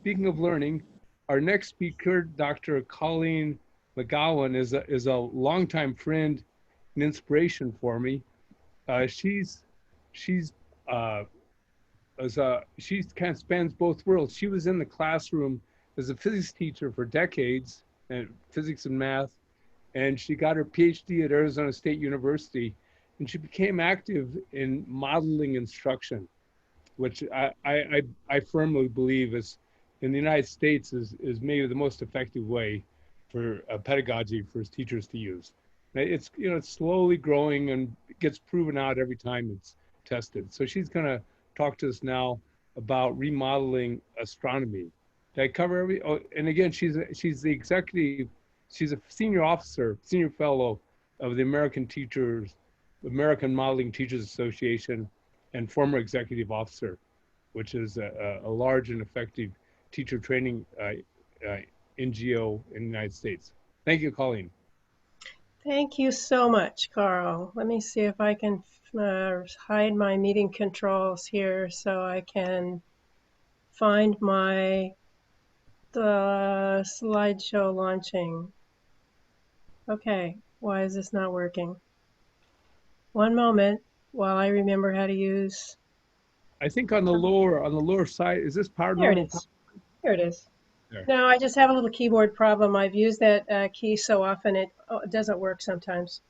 speaking of learning, our next speaker, Dr. Colleen Megowan, is a longtime friend and inspiration for me. She's she's she kind of spans both worlds. She was in the classroom as a physics teacher for decades, and physics and math, and she got her PhD at Arizona State University, and she became active in modeling instruction, which I firmly believe is in the United States is maybe the most effective way for pedagogy for teachers to use. It's it's slowly growing and gets proven out every time it's tested. So she's going to talk to us now about remodeling astronomy. Did I cover every? Oh, and again, she's the executive. She's a senior officer, senior fellow of the American Modeling Teachers Association, and former executive officer, which is a large and effective teacher training NGO in the United States. Thank you, Colleen. Thank you so much, Carl. Let me see if I can hide my meeting controls here so I can find the slideshow launching. Okay, why is this not working? One moment while I remember how to use. I think on the lower side, is this power? There it is. Here it is. There. No, I just have a little keyboard problem. I've used that key so often it doesn't work sometimes.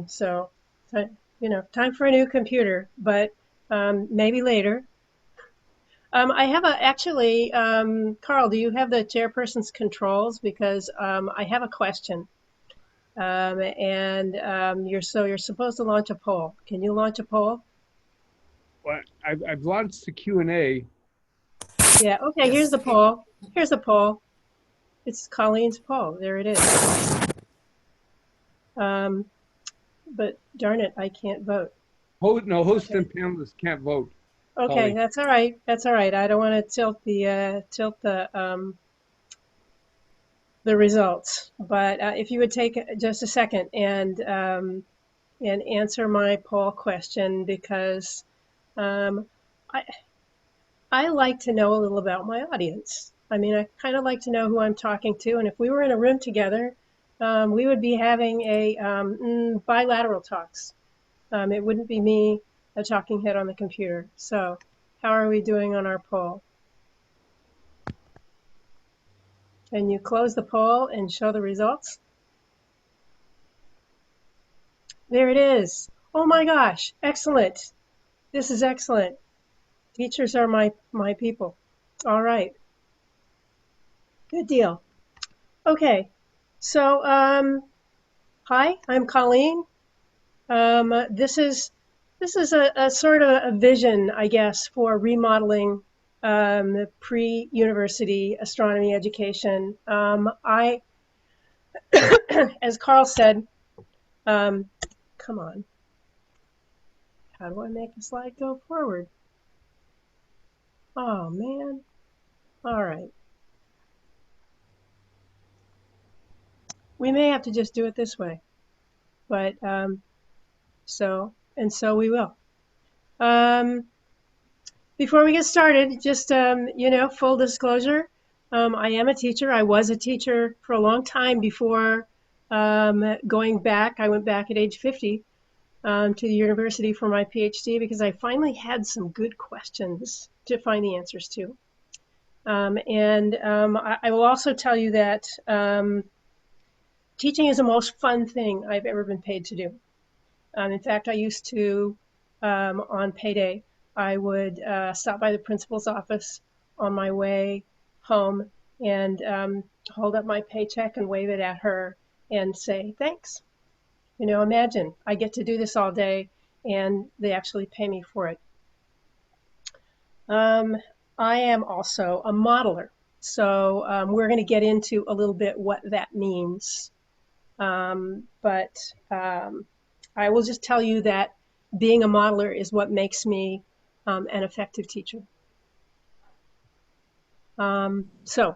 So, time for a new computer, but maybe later. I have actually, Carl, do you have the chairperson's controls? Because I have a question. You're supposed to launch a poll. Can you launch a poll? Well, I've launched the Q&A. Yeah, okay, here's the poll. Here's the poll. It's Colleen's poll. There it is. But darn it, I can't vote. Host and panelists can't vote. Okay, Colleen. that's all right. That's all right. I don't want to tilt the results. But if you would take just a second and answer my poll question, because I like to know a little about my audience. I mean, I kind of like to know who I'm talking to, and if we were in a room together, we would be having a bilateral talks. It wouldn't be me, a talking head on the computer. So, how are we doing on our poll? Can you close the poll and show the results? There it is. Oh my gosh, excellent. This is excellent. Teachers are my people. All right. Good deal. Okay. So, hi, I'm Colleen. This is a sort of a vision, I guess, for remodeling pre-university astronomy education. As Carl said, come on. How do I make the slide go forward? Oh, man. All right. We may have to just do it this way. But so we will. Before we get started, just, full disclosure, I am a teacher. I was a teacher for a long time before going back. I went back at age 50 to the university for my PhD because I finally had some good questions to find the answers to. I will also tell you that teaching is the most fun thing I've ever been paid to do. In fact, I used to, on payday, I would stop by the principal's office on my way home and hold up my paycheck and wave it at her and say, thanks. Imagine I get to do this all day and they actually pay me for it. I am also a modeler. So we're going to get into a little bit what that means. But I will just tell you that being a modeler is what makes me an effective teacher. So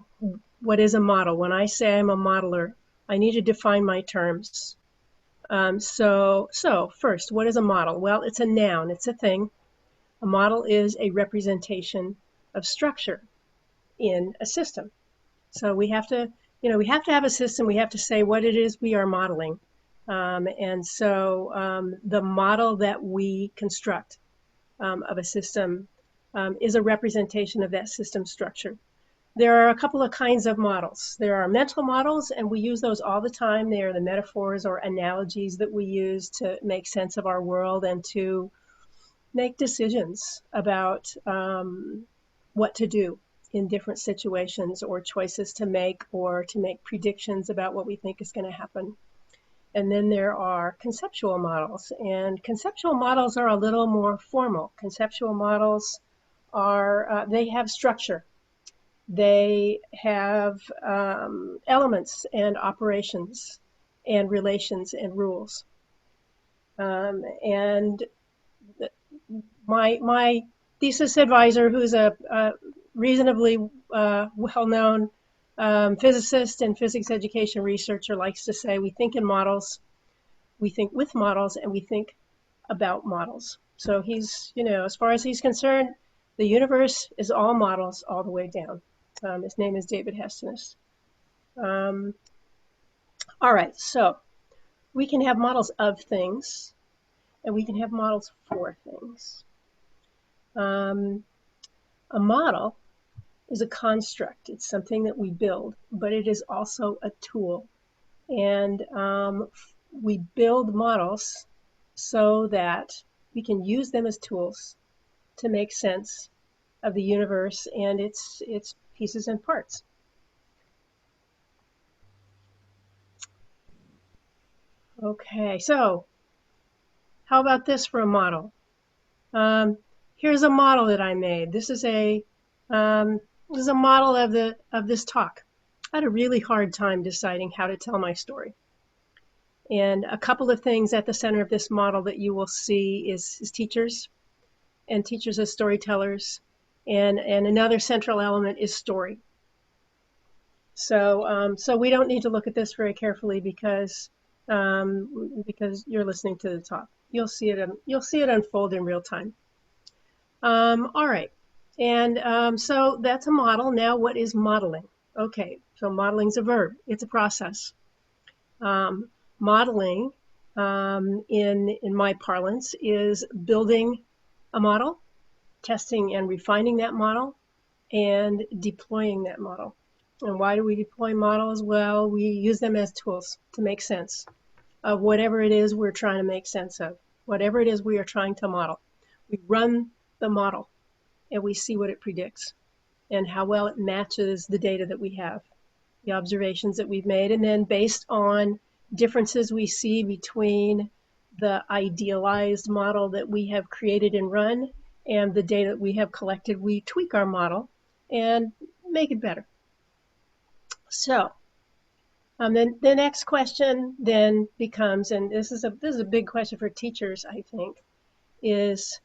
what is a model? When I say I'm a modeler, I need to define my terms. So first, what is a model? Well, it's a noun, it's a thing. A model is a representation of structure. in a system. So we have to, we have to have a system. We have to say what it is we are modeling. And so the model that we construct of a system is a representation of that system structure. There are a couple of kinds of models. There are mental models, and we use those all the time. They are the metaphors or analogies that we use to make sense of our world and to make decisions about what to do in different situations, or choices to make, or to make predictions about what we think is going to happen. And then there are conceptual models, and conceptual models are a little more formal. Conceptual models are, they have structure. They have elements and operations and relations and rules. And my thesis advisor, who's a reasonably well-known physicist and physics education researcher, likes to say we think in models, we think with models, and we think about models. So he's, as far as he's concerned, the universe is all models all the way down. His name is David Hestenes. All right, so we can have models of things, and we can have models for things. A model is a construct. It's something that we build, but it is also a tool. And we build models so that we can use them as tools to make sense of the universe and its pieces and parts. Okay, so how about this for a model? Here's a model that I made. This is a model of this talk. I had a really hard time deciding how to tell my story. And a couple of things at the center of this model that you will see is teachers, and teachers as storytellers, and another central element is story. So so we don't need to look at this very carefully because you're listening to the talk. You'll see it unfold in real time. All right, and so that's a model. Now, what is modeling? Okay, so modeling's a verb. It's a process. Modeling, in my parlance, is building a model, testing and refining that model, and deploying that model. And why do we deploy models? Well, we use them as tools to make sense of whatever it is we're trying to make sense of, whatever it is we are trying to model. We run the model and we see what it predicts and how well it matches the data that we have, the observations that we've made, and then based on differences we see between the idealized model that we have created and run and the data that we have collected, we tweak our model and make it better. So then the next question then becomes, and this is a big question for teachers, I think, is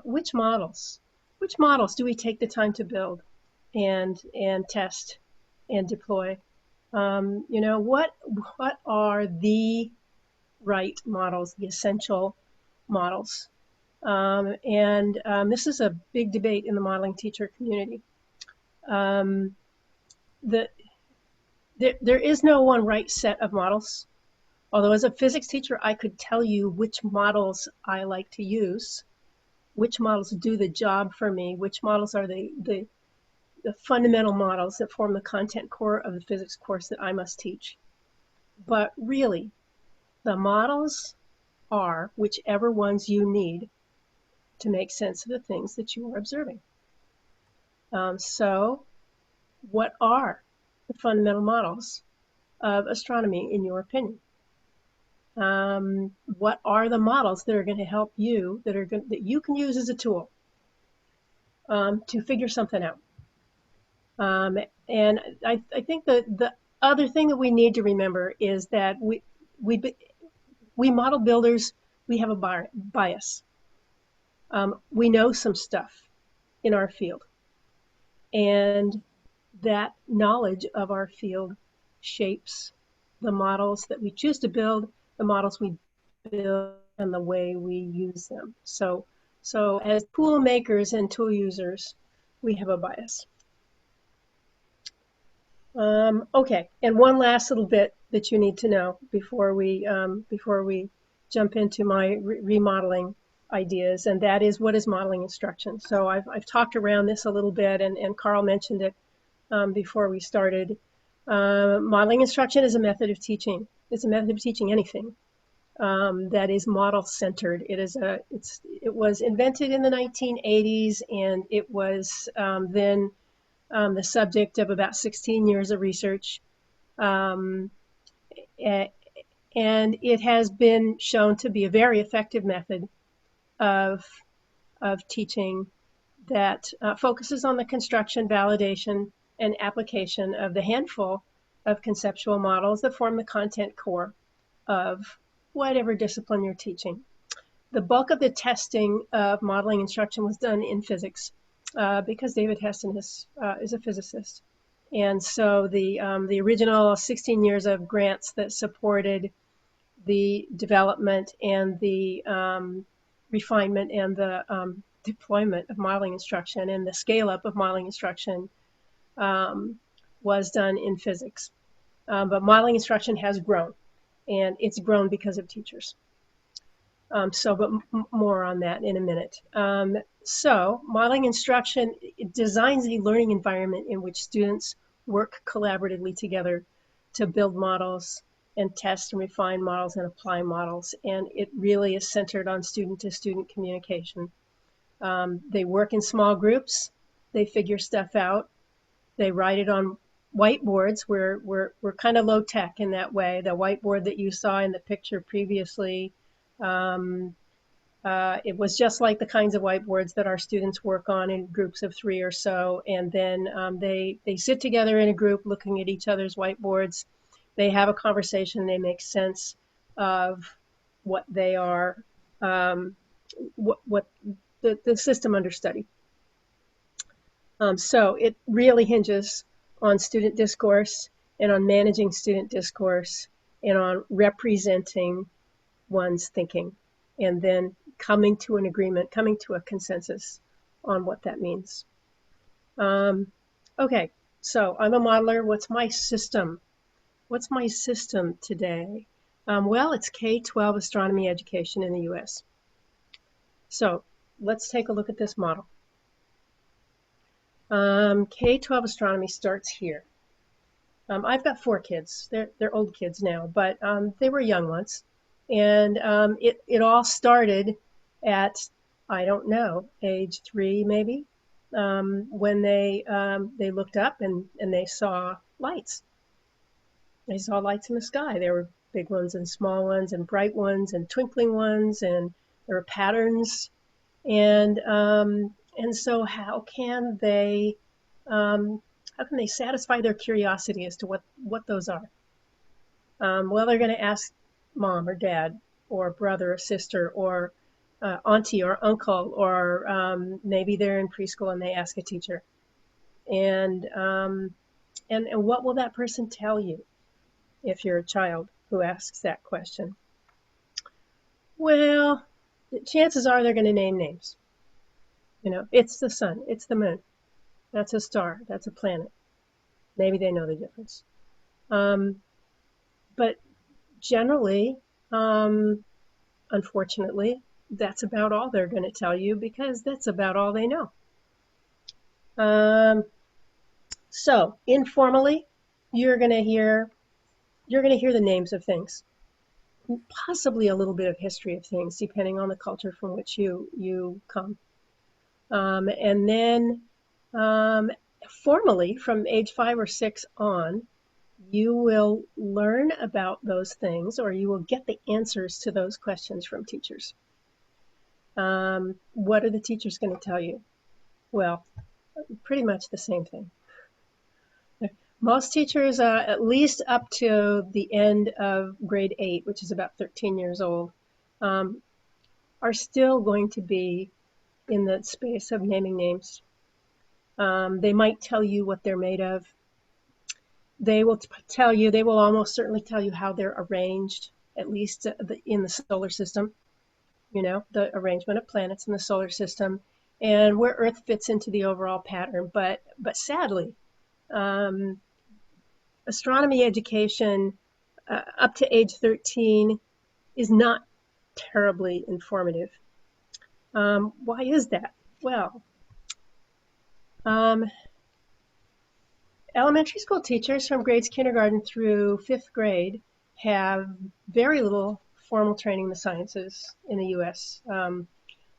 which models do we take the time to build and test and deploy? What are the right models, the essential models? This is a big debate in the modeling teacher community. There is no one right set of models. Although as a physics teacher, I could tell you which models I like to use, which models do the job for me, which models are the fundamental models that form the content core of the physics course that I must teach. But really, the models are whichever ones you need to make sense of the things that you are observing. So what are the fundamental models of astronomy, in your opinion? What are the models that are going to help you, that you can use as a tool to figure something out? And I think the other thing that we need to remember is that we model builders, we have a bias. We know some stuff in our field, and that knowledge of our field shapes the models that we choose to build, the models we build, and the way we use them. So as tool makers and tool users, we have a bias. Okay, and one last little bit that you need to know before we jump into my remodeling ideas, and that is what is modeling instruction. So I've talked around this a little bit, and Carl mentioned it before we started. Modeling instruction is a method of teaching. It's a method of teaching anything that is model centered. It was invented in the 1980s, and it was then the subject of about 16 years of research. Um, and it has been shown to be a very effective method of, of teaching that focuses on the construction, validation, and application of the handful of conceptual models that form the content core of whatever discipline you're teaching. The bulk of the testing of modeling instruction was done in physics because David Heston is a physicist. And so the original 16 years of grants that supported the development and the refinement and the deployment of modeling instruction and the scale up of modeling instruction was done in physics. But modeling instruction has grown, and it's grown because of teachers. But more on that in a minute. So modeling instruction designs a learning environment in which students work collaboratively together to build models and test and refine models and apply models. And it really is centered on student-to-student communication. They work in small groups. They figure stuff out. They write it on whiteboards. We're kind of low tech in that way. The whiteboard that you saw in the picture previously, it was just like the kinds of whiteboards that our students work on in groups of 3 or so. And then they sit together in a group looking at each other's whiteboards. They have a conversation. They make sense of what they are, what the system under study. So it really hinges on student discourse and on managing student discourse and on representing one's thinking and then coming to an agreement, coming to a consensus on what that means. Okay, so I'm a modeler. What's my system? What's my system today? Well, it's K12 Astronomy Education in the US. So let's take a look at this model. K12 Astronomy starts here. I've got 4 kids. They're old kids now, but they were young once. And it all started at, I don't know, age 3 maybe, when they looked up and they saw lights. They saw lights in the sky. There were big ones and small ones and bright ones and twinkling ones, and there were patterns. And so how can they satisfy their curiosity as to what those are? Well, they're going to ask mom or dad or brother or sister or auntie or uncle, or maybe they're in preschool and they ask a teacher. And what will that person tell you if you're a child who asks that question? Well, chances are they're going to name names. You know, it's the sun, it's the moon, that's a star, that's a planet. Maybe they know the difference. But generally, unfortunately, that's about all they're going to tell you because that's about all they know. So informally, you're going to hear the names of things, possibly a little bit of history of things, depending on the culture from which you come. And then formally, from age 5 or 6 on, you will learn about those things, or you will get the answers to those questions from teachers. What are the teachers going to tell you? Well, pretty much the same thing. Most teachers, at least up to the end of grade 8, which is about 13 years old, are still going to be in the space of naming names. They might tell you what they're made of. They will almost certainly tell you how they're arranged, at least in the solar system, you know, the arrangement of planets in the solar system and where Earth fits into the overall pattern. But sadly, astronomy education up to age 13 is not terribly informative. Why is that? Well, elementary school teachers from grades kindergarten through 5th grade have very little formal training in the sciences in the U.S. I'm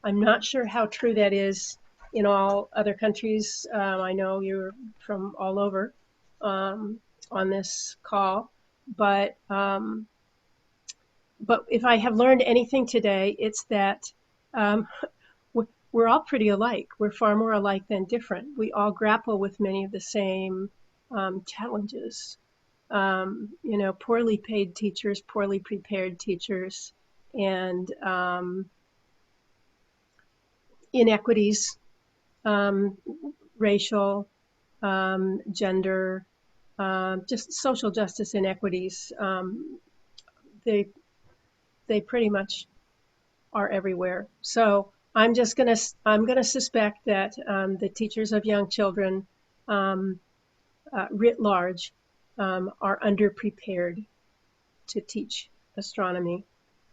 not sure how true that is in all other countries. I know you're from all over on this call, but if I have learned anything today, it's that we're all pretty alike. We're far more alike than different. We all grapple with many of the same challenges. Poorly paid teachers, poorly prepared teachers, and inequities, racial, gender, just social justice inequities. They pretty much are everywhere. So I'm gonna suspect that the teachers of young children, writ large, are underprepared to teach astronomy.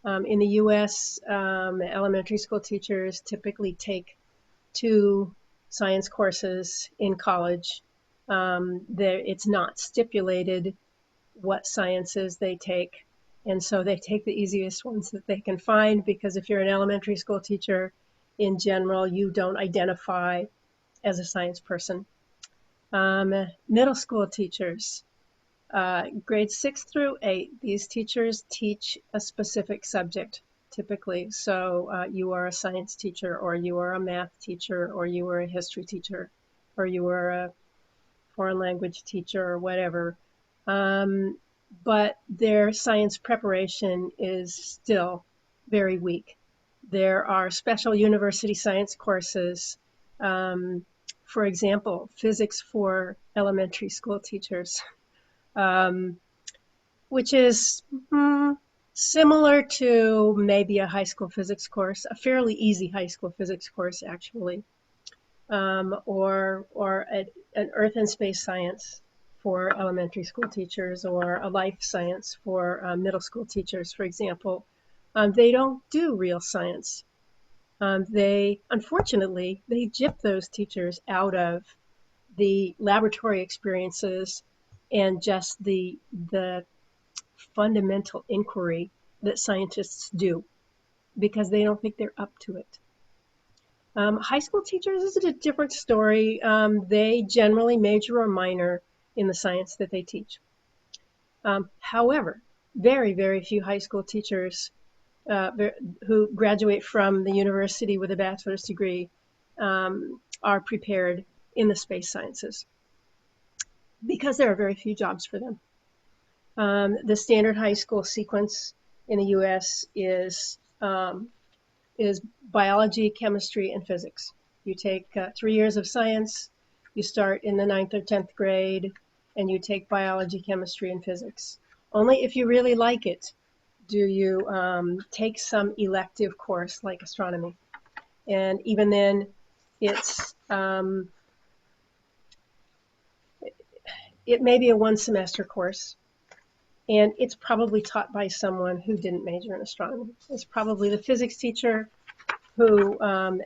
In the U.S., elementary school teachers typically take 2 science courses in college. It's not stipulated what sciences they take, and so they take the easiest ones that they can find, because if you're an elementary school teacher, in general, you don't identify as a science person. Middle school teachers, grades 6 through 8, these teachers teach a specific subject typically. So you are a science teacher, or you are a math teacher, or you are a history teacher, or you are a foreign language teacher, or whatever. But their science preparation is still very weak. There are special university science courses, for example, physics for elementary school teachers, which is similar to maybe a high school physics course, a fairly easy high school physics course, actually, or an earth and space science for elementary school teachers, or a life science for middle school teachers, for example. They don't do real science. Unfortunately, they gyp those teachers out of the laboratory experiences and just the fundamental inquiry that scientists do, because they don't think they're up to it. High school teachers is a different story. They generally major or minor in the science that they teach. However, very, very few high school teachers who graduate from the university with a bachelor's degree are prepared in the space sciences, because there are very few jobs for them. The standard high school sequence in the U.S. is biology, chemistry, and physics. You take 3 years of science, you start in the 9th or 10th grade, and you take biology, chemistry, and physics. Only if you really like it do you take some elective course like astronomy. And even then, it may be a 1-semester course, and it's probably taught by someone who didn't major in astronomy. It's probably the physics teacher who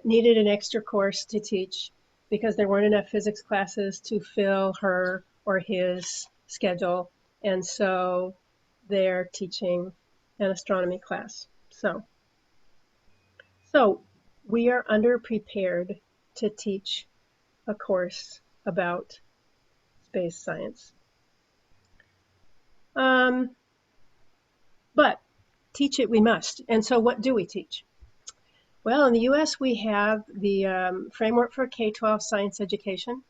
needed an extra course to teach because there weren't enough physics classes to fill her or his schedule, and so they're teaching an astronomy class. So we are underprepared to teach a course about space science. But teach it we must. And so what do we teach? Well, in the U.S., we have the framework for K12 Science Education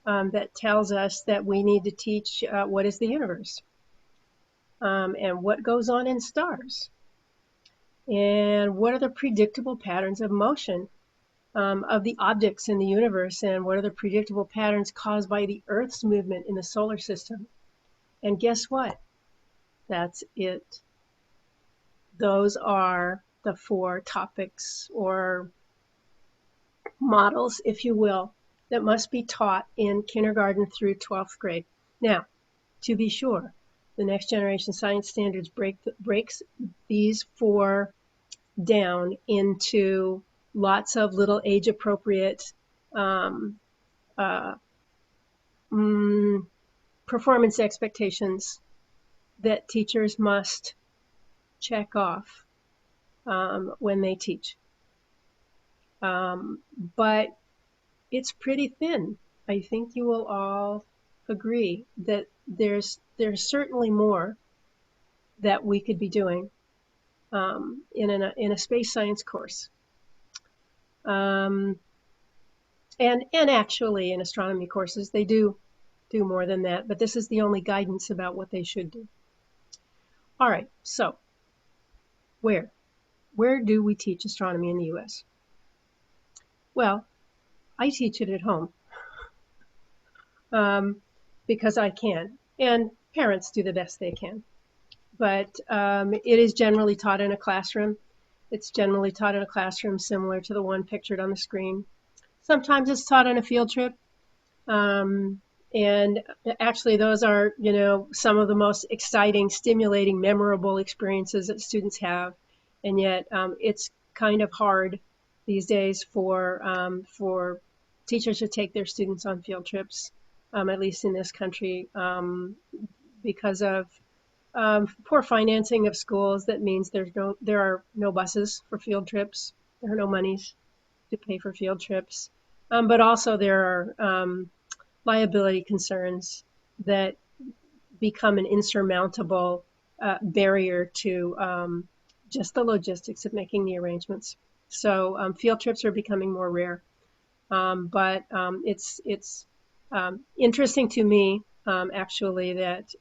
that tells us that we need to teach what is the universe, and what goes on in stars, and what are the predictable patterns of motion of the objects in the universe, and what are the predictable patterns caused by the Earth's movement in the solar system. And guess what? That's it. Those are the 4 topics, or models, if you will, that must be taught in kindergarten through 12th grade. Now, to be sure. The next generation science standards breaks these four down into lots of little age-appropriate performance expectations that teachers must check off when they teach. But it's pretty thin. I think you will all agree that there's certainly more that we could be doing in a space science course. And actually in astronomy courses, they do more than that, but this is the only guidance about what they should do. All right, so where do we teach astronomy in the US? Well, I teach it at home because I can, and parents do the best they can. But it is generally taught in a classroom. It's generally taught in a classroom similar to the one pictured on the screen. Sometimes it's taught on a field trip. And actually those are, some of the most exciting, stimulating, memorable experiences that students have. And yet it's kind of hard these days for teachers to take their students on field trips, at least in this country, because of poor financing of schools. That means there are no buses for field trips. There are no monies to pay for field trips. But also there are liability concerns that become an insurmountable barrier to just the logistics of making the arrangements. So field trips are becoming more rare. But it's interesting to me, actually, that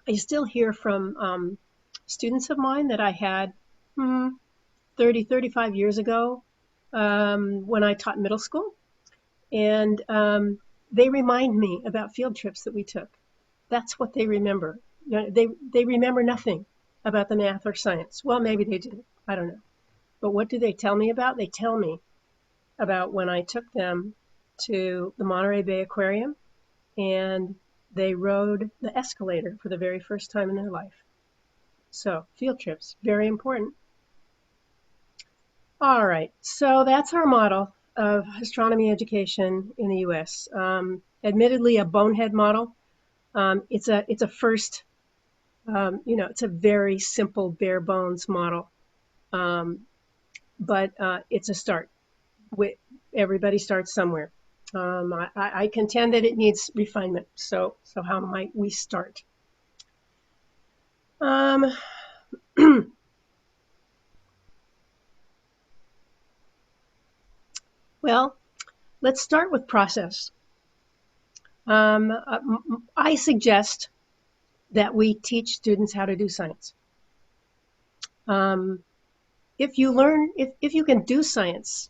I still hear from students of mine that I had 30, 35 years ago when I taught middle school. And they remind me about field trips that we took. That's what they remember. They remember nothing about the math or science. Well, maybe they do. I don't know. But what do they tell me about? They tell me about when I took them to the Monterey Bay Aquarium and they rode the escalator for the very first time in their life. So field trips, very important. All right, so that's our model of astronomy education in the U.S. Admittedly, a bonehead model. It's a first. It's a very simple, bare bones model, but it's a start. Everybody starts somewhere. I contend that it needs refinement. So how might we start? Well, let's start with process. I suggest that we teach students how to do science. If you can do science,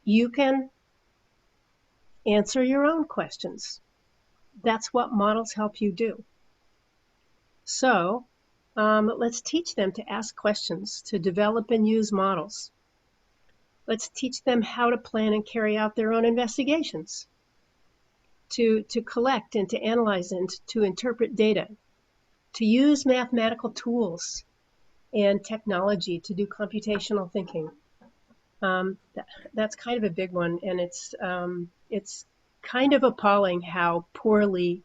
you can answer your own questions. That's what models help you do. So let's teach them to ask questions, to develop and use models. Let's teach them how to plan and carry out their own investigations, to collect and to analyze and to interpret data, to use mathematical tools and technology to do computational thinking. That's kind of a big one, and it's kind of appalling how poorly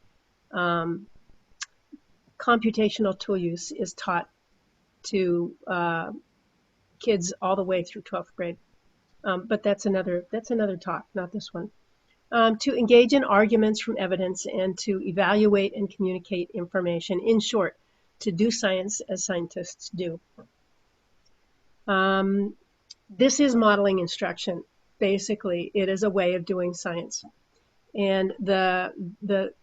computational tool use is taught to kids all the way through 12th grade. But that's another talk, not this one. To engage in arguments from evidence and to evaluate and communicate information. In short, to do science as scientists do. This is modeling instruction. Basically, it is a way of doing science. And the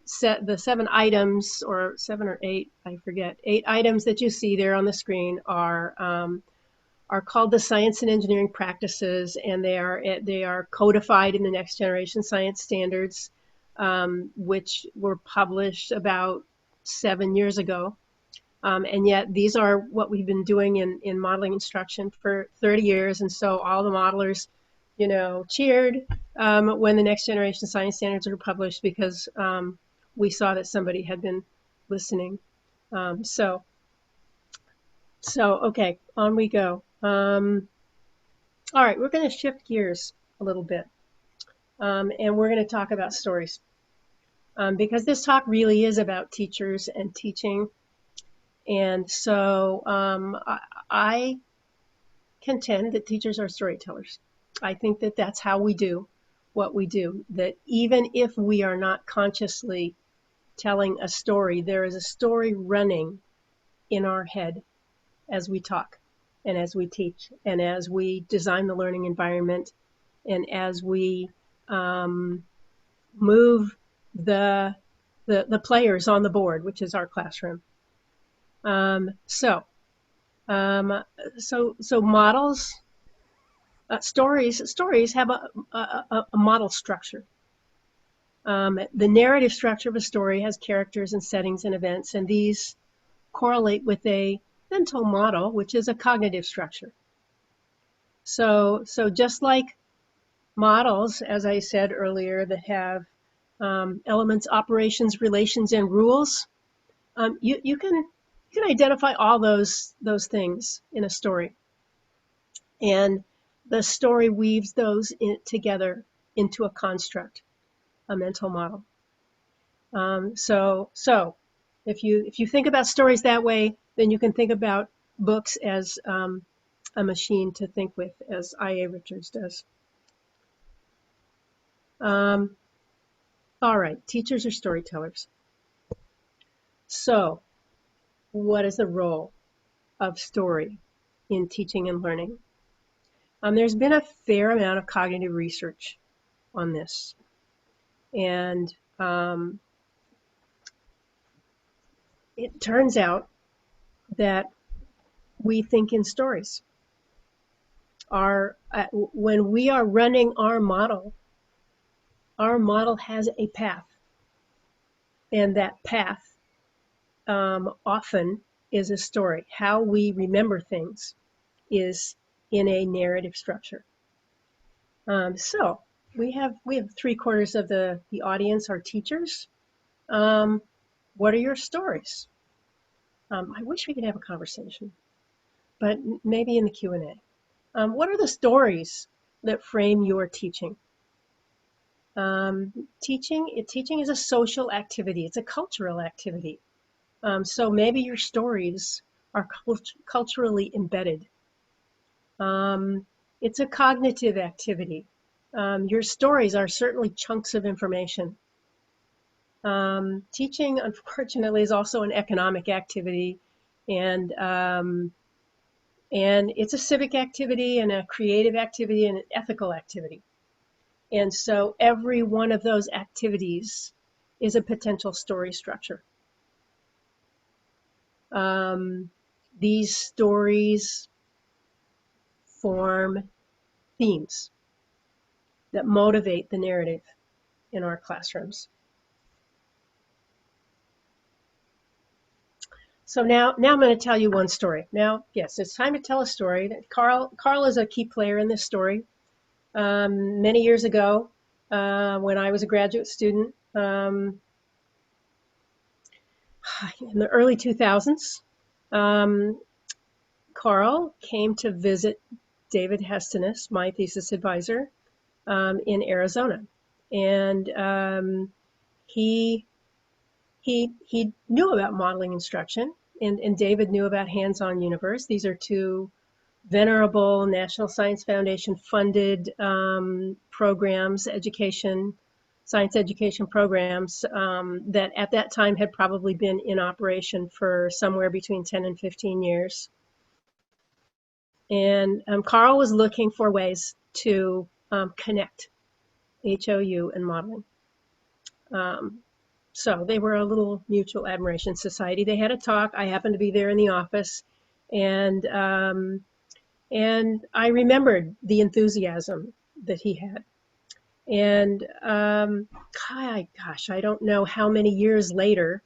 7 items, or 7 or 8, I forget, 8 items that you see there on the screen are called the science and engineering practices, and they are codified in the next generation science standards, which were published about 7 years ago. And yet these are what we've been doing in modeling instruction for 30 years. And so all the modelers, cheered when the next generation science standards were published, because we saw that somebody had been listening. So okay, on we go. All right, we're going to shift gears a little bit, and we're going to talk about stories, because this talk really is about teachers and teaching. And so I contend that teachers are storytellers. I think that that's how we do what we do, that even if we are not consciously telling a story, there is a story running in our head as we talk and as we teach and as we design the learning environment and as we move the players on the board, which is our classroom. So models, stories have a model structure. The narrative structure of a story has characters and settings and events, and these correlate with a mental model, which is a cognitive structure. So just like models, as I said earlier, that have elements, operations, relations, and rules, you can identify all those things in a story, and the story weaves those together into a construct, a mental model. So if you think about stories that way, then you can think about books as a machine to think with, as I.A. Richards does. All right, teachers are storytellers. So what is the role of story in teaching and learning? There's been a fair amount of cognitive research on this. And it turns out that we think in stories. When we are running our model has a path. And that path often is a story. How we remember things is in a narrative structure. So we have 3/4 of the audience are teachers. What are your stories? I wish we could have a conversation, but maybe in the Q&A. What are the stories that frame your teaching? Teaching is a social activity. It's a cultural activity. So maybe your stories are culturally embedded. It's a cognitive activity. Your stories are certainly chunks of information. Teaching, unfortunately, is also an economic activity, and it's a civic activity and a creative activity and an ethical activity. And so every one of those activities is a potential story structure. These stories form themes that motivate the narrative in our classrooms. So now I'm going to tell you one story. Now, yes, it's time to tell a story. Carl is a key player in this story. Many years ago, when I was a graduate student, in the early 2000s, Carl came to visit David Hestenes, my thesis advisor, in Arizona, and he knew about modeling instruction, and David knew about Hands-On Universe. These are two venerable National Science Foundation funded programs, science education programs that at that time had probably been in operation for somewhere between 10 and 15 years. And Carl was looking for ways to connect HOU and modeling. So they were a little mutual admiration society. They had a talk. I happened to be there in the office, and I remembered the enthusiasm that he had. And gosh, I don't know how many years later,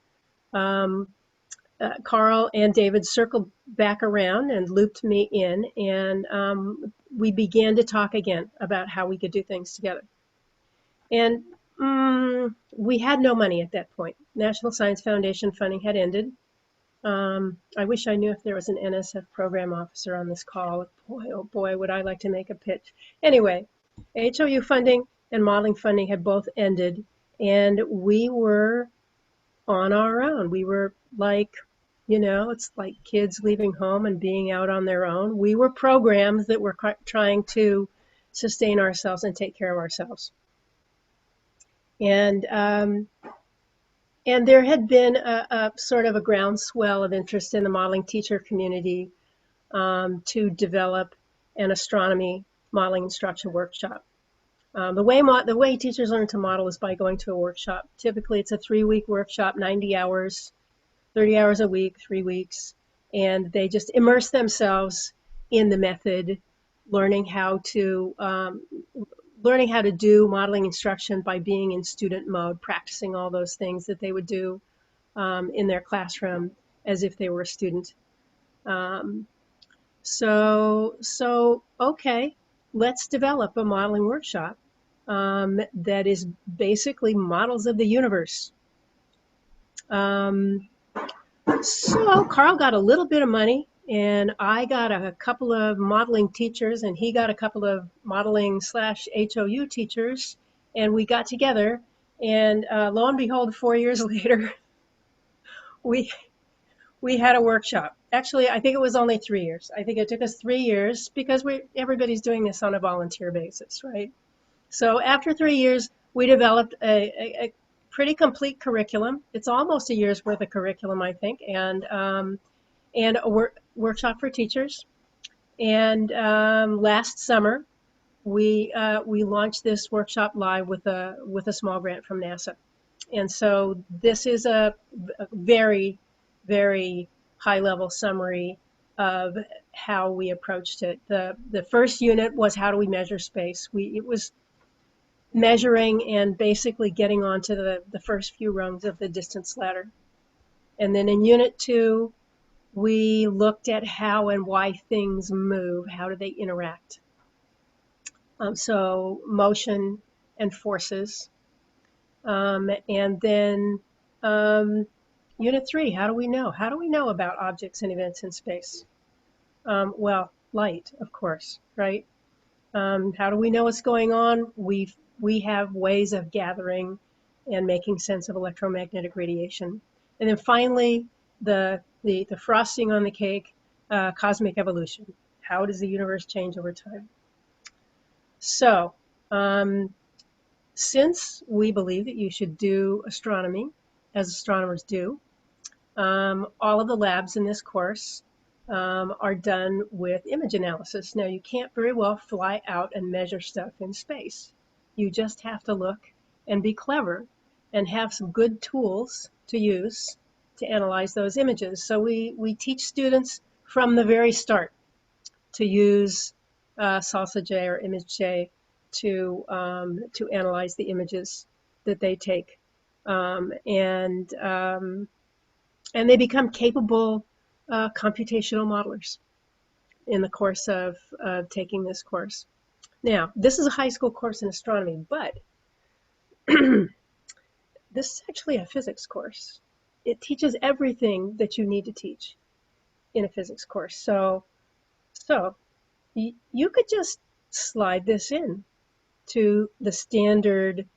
Carl and David circled back around and looped me in, and we began to talk again about how we could do things together. And We had no money at that point. National Science Foundation funding had ended. I wish I knew if there was an NSF program officer on this call. Boy, oh boy, would I like to make a pitch. Anyway, HOU funding and modeling funding had both ended, and we were on our own. We were like, it's like kids leaving home and being out on their own. We were programs that were trying to sustain ourselves and take care of ourselves. And there had been a sort of a groundswell of interest in the modeling teacher community to develop an astronomy modeling instruction workshop. The way teachers learn to model is by going to a workshop. Typically, it's a 3-week workshop, 90 hours, 30 hours a week, 3 weeks, and they just immerse themselves in the method, learning how to do modeling instruction by being in student mode, practicing all those things that they would do in their classroom as if they were a student. So okay, let's develop a modeling workshop that is basically models of the universe. So Carl got a little bit of money, and I got a couple of modeling teachers, and he got a couple of modeling / HOU teachers, and we got together, and lo and behold, 4 years later, we had a workshop. Actually, I think it was only 3 years. I think it took us 3 years because everybody's doing this on a volunteer basis, right? So after 3 years, we developed a pretty complete curriculum. It's almost a year's worth of curriculum, I think, and a workshop for teachers. And last summer, we launched this workshop live with a small grant from NASA. And so this is a very, very high-level summary of how we approached it. The first unit was how do we measure space. It was measuring and basically getting onto the first few rungs of the distance ladder. And then in unit 2, we looked at how and why things move. How do they interact? So motion and forces. And then unit 3, how do we know? How do we know about objects and events in space? Well, light, of course, right? How do we know what's going on? We have ways of gathering and making sense of electromagnetic radiation. And then finally, the frosting on the cake, cosmic evolution. How does the universe change over time? So, since we believe that you should do astronomy, as astronomers do, all of the labs in this course are done with image analysis. Now, you can't very well fly out and measure stuff in space. You just have to look and be clever and have some good tools to use to analyze those images. So we teach students from the very start to use Salsa J or Image J to analyze the images that they take, and they become capable computational modelers in the course of taking this course. Now, this is a high school course in astronomy, but this is actually a physics course. It teaches everything that you need to teach in a physics course. So you could just slide this in to the standard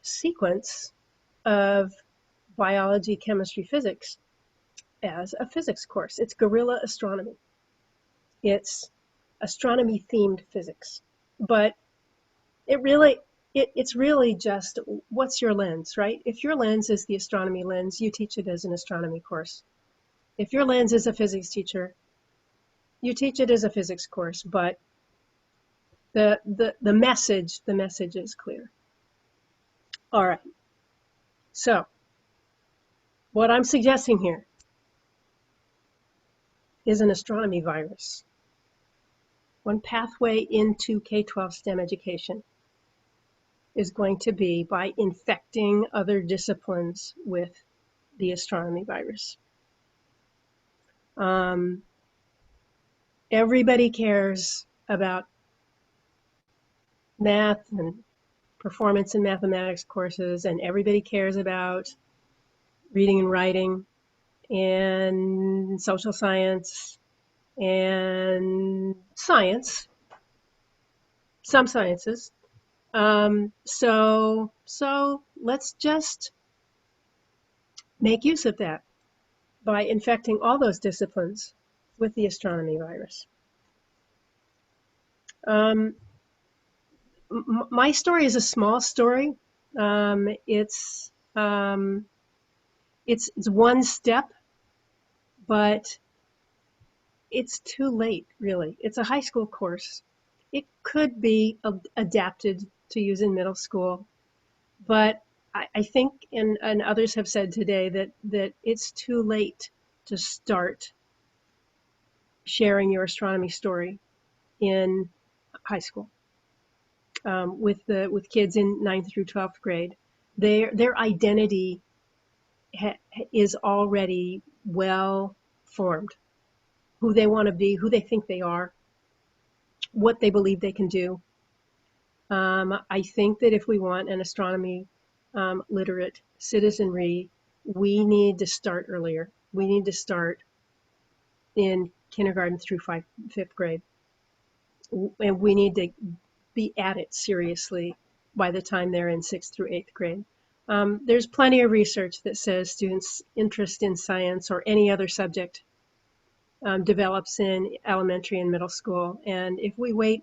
sequence of biology, chemistry, physics as a physics course. It's guerrilla astronomy. It's astronomy themed physics, but it's really just what's your lens, right? If your lens is the astronomy lens, you teach it as an astronomy course. If your lens is a physics teacher, you teach it as a physics course, but the message is clear. All right. So what I'm suggesting here is an astronomy virus. One pathway into K12 STEM education is going to be by infecting other disciplines with the astronomy virus. Everybody cares about math and performance in mathematics courses, and everybody cares about reading and writing and social science and science, some sciences. So let's just make use of that by infecting all those disciplines with the astronomy virus. My story is a small story. It's one step, but it's too late, really. It's a high school course. It could be adapted to use in middle school, but I think, and others have said today, that it's too late to start sharing your astronomy story in high school with kids in 9th through 12th grade. Their identity is already well formed. Who they want to be, who they think they are, what they believe they can do. I think that if we want an astronomy literate citizenry, we need to start earlier. We need to start in kindergarten through fifth grade. And we need to be at it seriously by the time they're in 6th through 8th grade. There's plenty of research that says students' interest in science or any other subject develops in elementary and middle school. And if we wait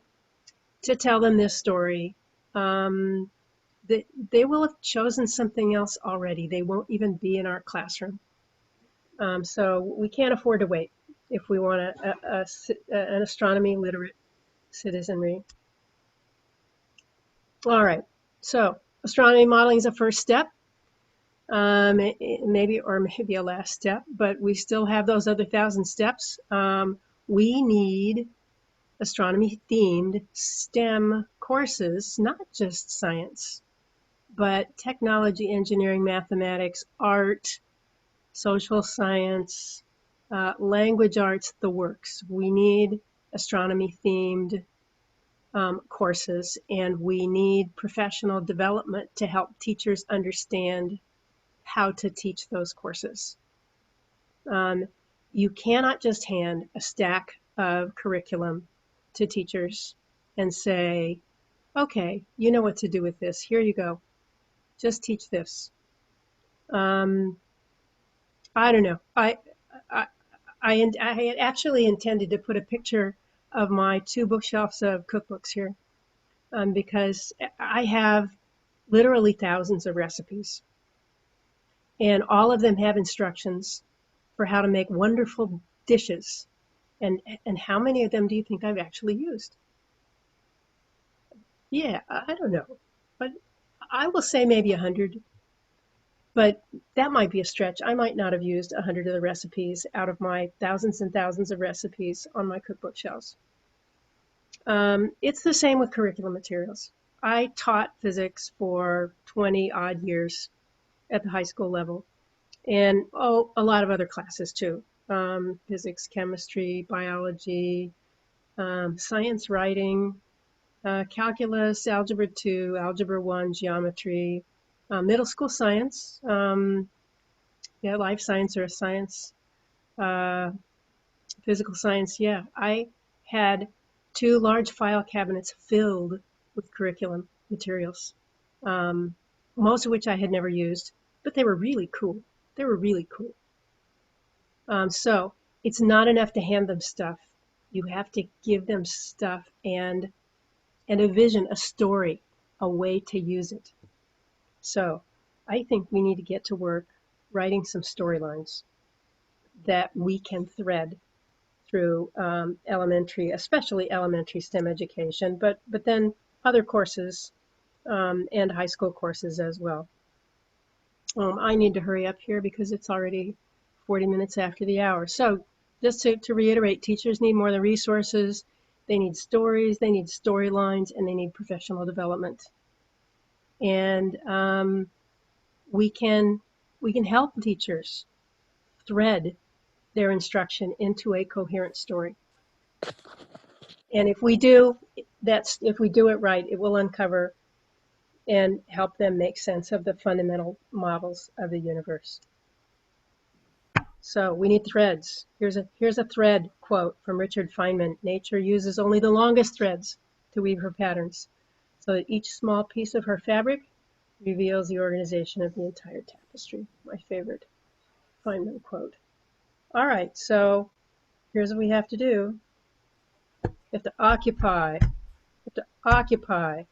to tell them this story, they will have chosen something else already. They won't even be in our classroom. So we can't afford to wait if we want an astronomy literate citizenry. All right, so astronomy modeling is a first step, maybe a last step, but we still have those other 1,000 steps. We need astronomy-themed STEM courses, not just science, but technology, engineering, mathematics, art, social science, language arts, the works. We need astronomy-themed courses, and we need professional development to help teachers understand how to teach those courses. You cannot just hand a stack of curriculum to teachers and say, okay, you know what to do with this. Here you go. Just teach this. I don't know. I actually intended to put a picture of my 2 bookshelves of cookbooks here because I have literally thousands of recipes. And all of them have instructions for how to make wonderful dishes. And how many of them do you think I've actually used? Yeah, I don't know. But I will say maybe 100. But that might be a stretch. I might not have used 100 of the recipes out of my thousands and thousands of recipes on my cookbook shelves. It's the same with curriculum materials. I taught physics for 20 odd years at the high school level, and a lot of other classes too. Physics, chemistry, biology, science writing, calculus, algebra 2, algebra 1, geometry, middle school science, life science or science, physical science. Yeah, I had 2 large file cabinets filled with curriculum materials, most of which I had never used, but they were really cool. They were really cool. So it's not enough to hand them stuff. You have to give them stuff and a vision, a story, a way to use it. So I think we need to get to work writing some storylines that we can thread through elementary, especially elementary STEM education, but then other courses and high school courses as well. I need to hurry up here because it's already 40 minutes after the hour. So just to reiterate, teachers need more than resources. They need stories, they need storylines, and they need professional development. And we can help teachers thread their instruction into a coherent story. And if we do it right, it will uncover and help them make sense of the fundamental models of the universe. So we need threads. Here's a thread quote from Richard Feynman. Nature uses only the longest threads to weave her patterns, so that each small piece of her fabric reveals the organization of the entire tapestry. My favorite Feynman quote. All right, so here's what we have to do. We have to occupy. We have to occupy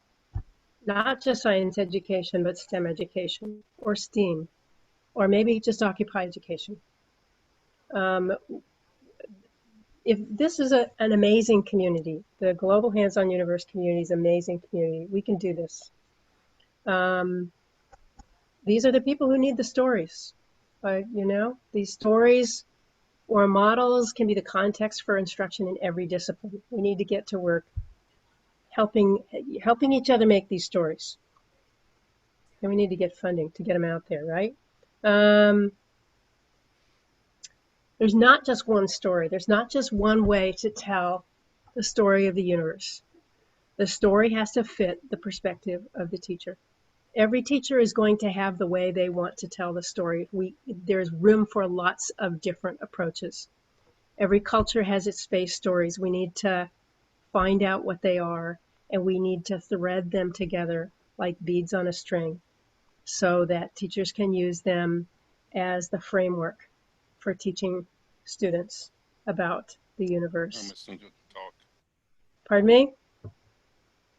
not just science education, but STEM education, or STEAM, or maybe just occupy education. If this is an amazing community, the Global Hands-on Universe community is an amazing community. We can do this. These are the people who need the stories. You know, these stories or models can be the context for instruction in every discipline. We need to get to work helping each other make these stories. And we need to get funding to get them out there, right? There's not just one story. There's not just one way to tell the story of the universe. The story has to fit the perspective of the teacher. Every teacher is going to have the way they want to tell the story. There's room for lots of different approaches. Every culture has its space stories. We need to find out what they are, and we need to thread them together like beads on a string so that teachers can use them as the framework for teaching students about the universe. Pardon me?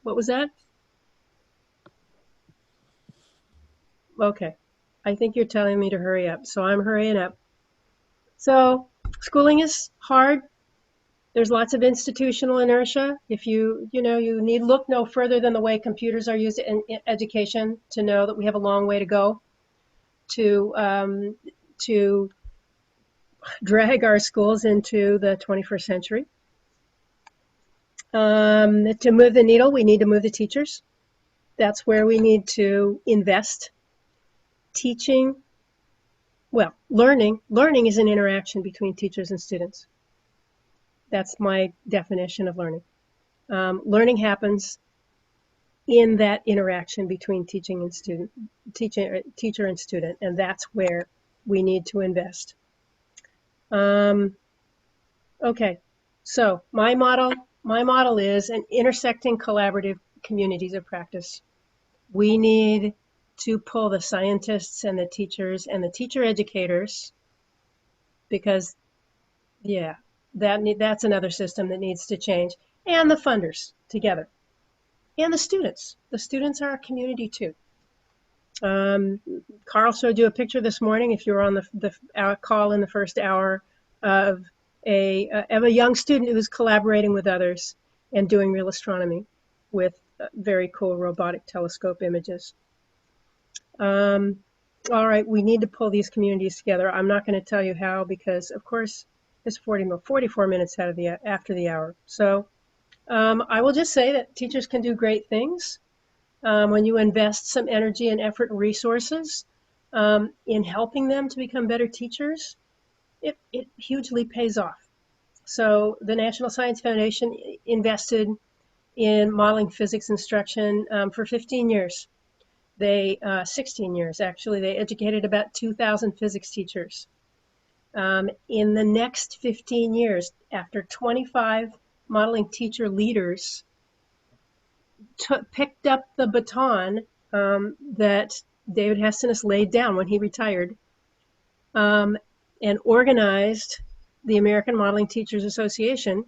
What was that? Okay. I think you're telling me to hurry up, so I'm hurrying up. So schooling is hard. There's lots of institutional inertia. If you need look no further than the way computers are used in education to know that we have a long way to go to drag our schools into the 21st century. To move the needle, we need to move the teachers. That's where we need to invest. Teaching, well, learning is an interaction between teachers and students. That's my definition of learning. Learning happens in that interaction between teacher and student, and that's where we need to invest. Okay, so my model is an intersecting collaborative communities of practice. We need to pull the scientists and the teachers and the teacher educators, because yeah, that's another system that needs to change, and the funders together, and the students. The students are a community too. Carl showed you a picture this morning, if you were on the call in the first hour, of a young student who's collaborating with others and doing real astronomy with very cool robotic telescope images. All right, we need to pull these communities together. I'm not going to tell you how, because of course it's 44 minutes after the hour. So I will just say that teachers can do great things when you invest some energy and effort and resources in helping them to become better teachers. It hugely pays off. So the National Science Foundation invested in modeling physics instruction for 15 years. 16 years actually. They educated about 2,000 physics teachers. In the next 15 years, after 25 modeling teacher leaders picked up the baton that David Hestenes laid down when he retired, and organized the American Modeling Teachers Association,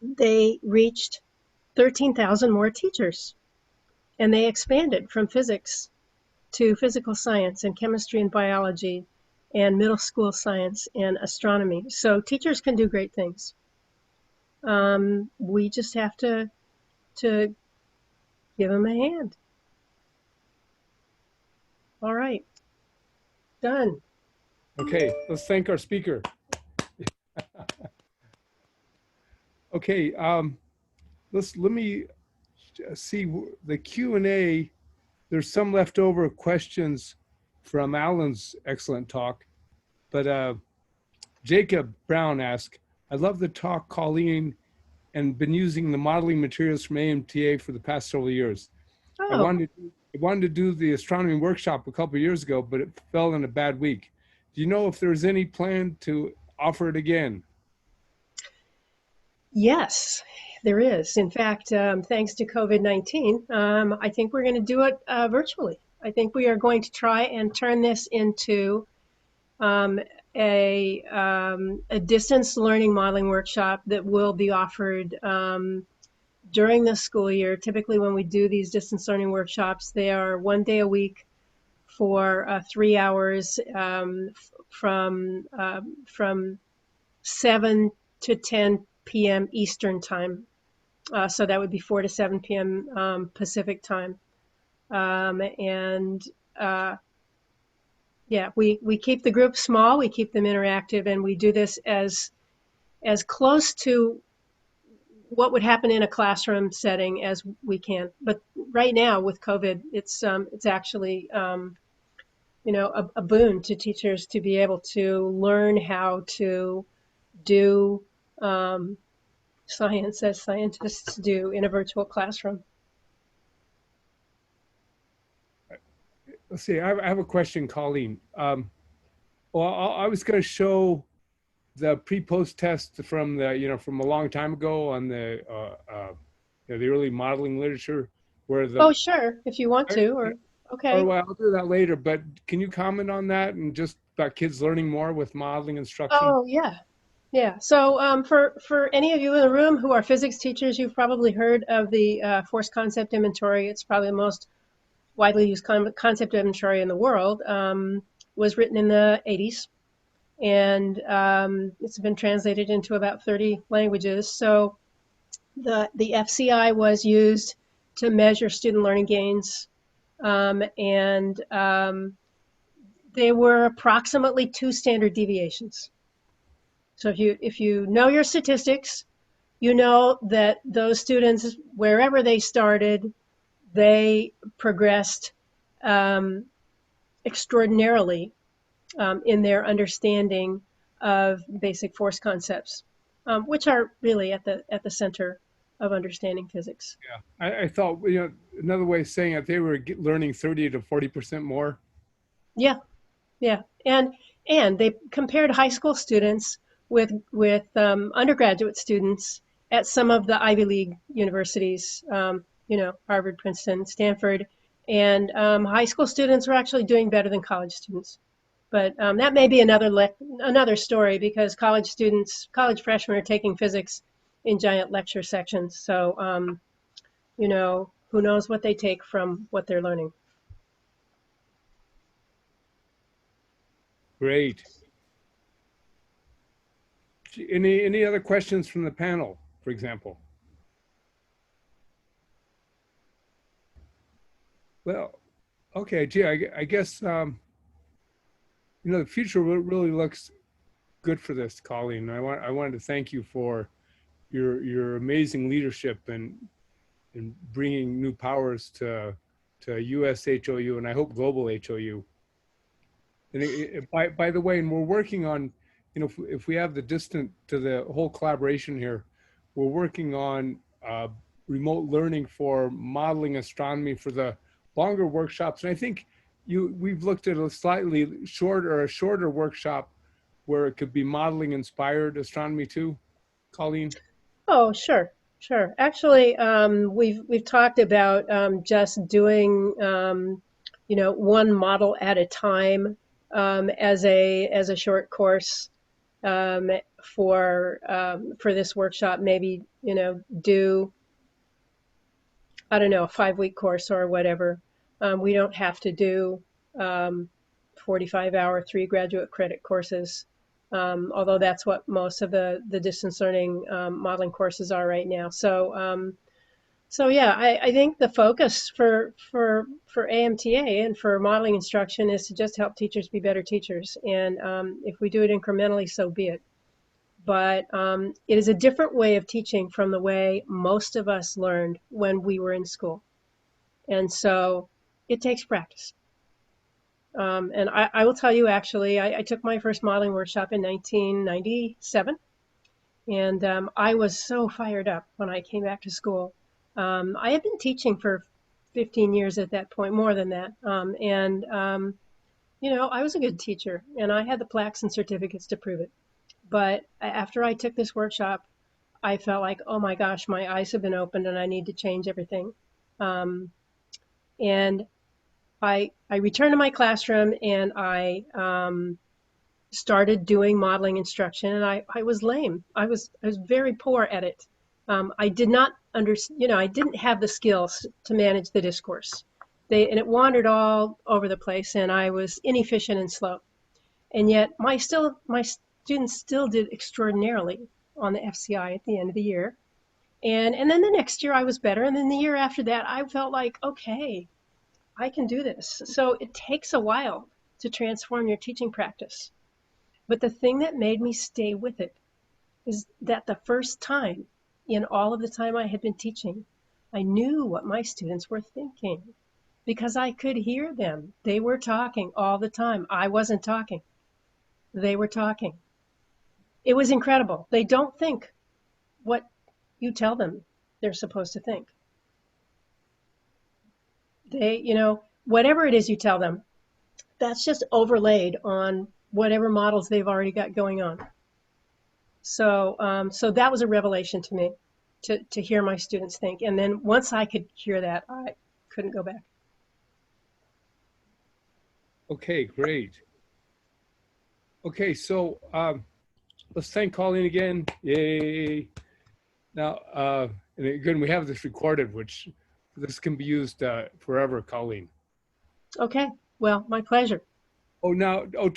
they reached 13,000 more teachers. And they expanded from physics to physical science and chemistry and biology and middle school science and astronomy. So teachers can do great things. We just have to give them a hand. All right, done. Okay, let's thank our speaker. Okay, let me see the Q&A. There's some leftover questions from Alan's excellent talk, but Jacob Brown asked, I love the talk Colleen and been using the modeling materials from AMTA for the past several years. I Oh, wanted, I wanted to do the astronomy workshop a couple of years ago, but it fell in a bad week. Do you know if there's any plan to offer it again? yes, there is. In fact, thanks to COVID-19, I think we're going to do it virtually. I think we are going to try and turn this into um, a distance learning modeling workshop that will be offered during the school year. Typically, when we do these distance learning workshops, they are 1 day a week for 3 hours from 7 to 10 p.m. Eastern time. So that would be 4 to 7 p.m. Pacific time. And yeah, we keep the groups small, we keep them interactive, and we do this as close to what would happen in a classroom setting as we can. But right now with COVID, it's actually a boon to teachers to be able to learn how to do um, science as scientists do in a virtual classroom. Let's see, I have a question, Colleen. Well, I was going to show the pre-post test from from a long time ago on the early modeling literature, where Oh, sure, if you want to, or okay. well, I'll do that later. But can you comment on that and just about kids learning more with modeling instruction? Oh, yeah. Yeah. So for any of you in the room who are physics teachers, you've probably heard of the force concept inventory. It's probably the most widely used concept inventory in the world. Was written in the 80s, and it's been translated into about 30 languages. So the FCI was used to measure student learning gains, and they were approximately 2 standard deviations. So if you know your statistics, you know that those students, wherever they started, they progressed um, extraordinarily in their understanding of basic force concepts, which are really at the center of understanding physics. Yeah, I thought another way of saying it, they were learning 30 to 40% more. Yeah, yeah, and they compared high school students with undergraduate students at some of the Ivy League universities, Harvard, Princeton, Stanford, and high school students were actually doing better than college students. But that may be another story because college freshmen are taking physics in giant lecture sections. So, who knows what they take from what they're learning. Great. Any other questions from the panel, for example? Well, okay, gee, I guess the future really looks good for this, Colleen. I wanted to thank you for your amazing leadership and bringing new powers to US HOU and I hope global HOU. And by the way, and we're working on, if we have the distant to the whole collaboration here, we're working on remote learning for modeling astronomy for the longer workshops. And I think we've looked at a slightly shorter workshop where it could be modeling inspired astronomy too, Colleen. Oh, sure, sure. Actually, we've talked about just doing one model at a time as a short course um, for this workshop. Maybe do I don't know, a 5 week course or whatever. We don't have to do 45-hour 3 graduate credit courses, although that's what most of the distance learning modeling courses are right now. So yeah, I think the focus for AMTA and for modeling instruction is to just help teachers be better teachers. And if we do it incrementally, so be it. But it is a different way of teaching from the way most of us learned when we were in school. And so it takes practice. And I will tell you, actually, I took my first modeling workshop in 1997. And I was so fired up when I came back to school. I had been teaching for 15 years at that point, more than that. You know, I was a good teacher and I had the plaques and certificates to prove it. But after I took this workshop, I felt like, oh my gosh, my eyes have been opened and I need to change everything. Um, and I returned to my classroom and I started doing modeling instruction, and I was lame. I was very poor at it. I did not you know, I didn't have the skills to manage the discourse. And it wandered all over the place, and I was inefficient and slow. And yet, my students still did extraordinarily on the FCI at the end of the year. And then the next year I was better, and then the year after that I felt like, okay, I can do this. So it takes a while to transform your teaching practice. But the thing that made me stay with it is that the first time in all of the time I had been teaching, I knew what my students were thinking because I could hear them. They were talking all the time. I wasn't talking. They were talking. It was incredible. They don't think what you tell them they're supposed to think. They, you know, whatever it is you tell them, that's just overlaid on whatever models they've already got going on. So, so that was a revelation to me, to hear my students think. And then once I could hear that, I couldn't go back. Okay, great. Okay, so let's thank Colleen again. Yay. Now, and again, we have this recorded, which this can be used forever, Colleen. Okay, well, my pleasure. Oh, now, oh,